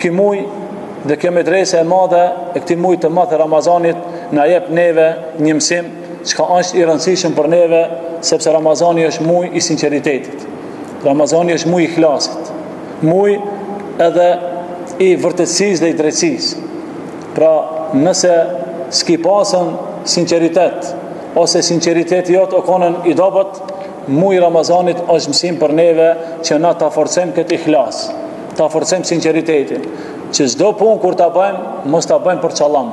ky muj dhe kjo medrese e madhe e këtij muj të madh të Ramazanit na jep neve një mësim çka është i rëndësishëm për neve, sepse Ramazani është muj i sinqeritetit. Ramazani është muj i ikhlasit, muj edhe i vërtetësisë dhe i drejtësisë. Pra, nëse s'ki pasën sinqeritet ose sinqeriteti jot o konën i dobët, muj Ramazanit është mësim për neve që na ta forcojmë këtë ikhlas, ta forcojmë sinqeritetin, që çdo punë kur ta bëjmë, mos ta bëjmë për çallam,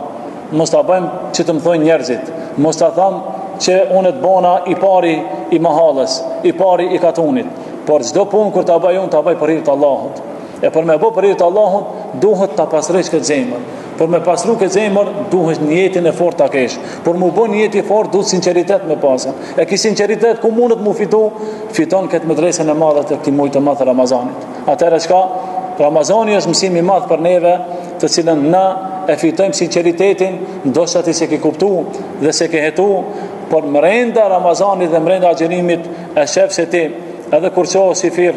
mos ta bëjmë që të më thojnë njerëzit, mos ta thamë që unë të bona i pari i mahallës, i pari i katunit, por çdo punë kur ta bëj unë, ta bëj për hir të Allahut. E për me bë për hir të Allahut, duhet ta pastrojsh këtë zemër. Për me pastru këtë zemër, duhet niyetin e fortë ta kesh. Por mu bën niyeti i fortë, duhet sinqeritet me pasën. E ki sinqeritet ku mundet mu fiton këtë medresën e madhe të këtij muji të madh të Ramazanit. Atëherë çka? Ramazani është mësim i madh për neve, të cilën na e fitojmë sinqeritetin, ndoshta ti se ke kuptuar dhe se ke hetuar, por brenda Ramazanit dhe brenda agjerimit e shef se ti edhe kur qohës si fir,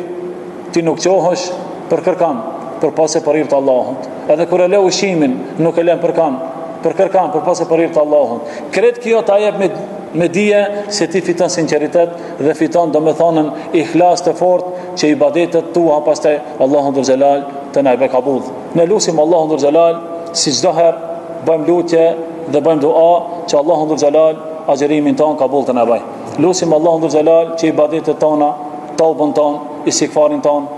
ti nuk qohësh për kërkan, për pasë për hir të Allahut. Edhe kur e le ushqimin, nuk e lën për kërkan, për pasë për hir të Allahut. Kret kjo ta jep me dije se ti fiton sinqeritet dhe fiton domethënën ihlas të fortë që ibadetet tua pastaj Allahu Dhul Xhelal të na bëj kabull. Ne lutim Allahun Dhul Xhelal si çdo herë bëjmë lutje dhe bëjmë dua që Allahu Dhul Xhelal agjerimin ton kabull të na bëj. Lutim Allahun Dhul Xhelal që ibadetet tona, tawbën ton, istighfarin ton,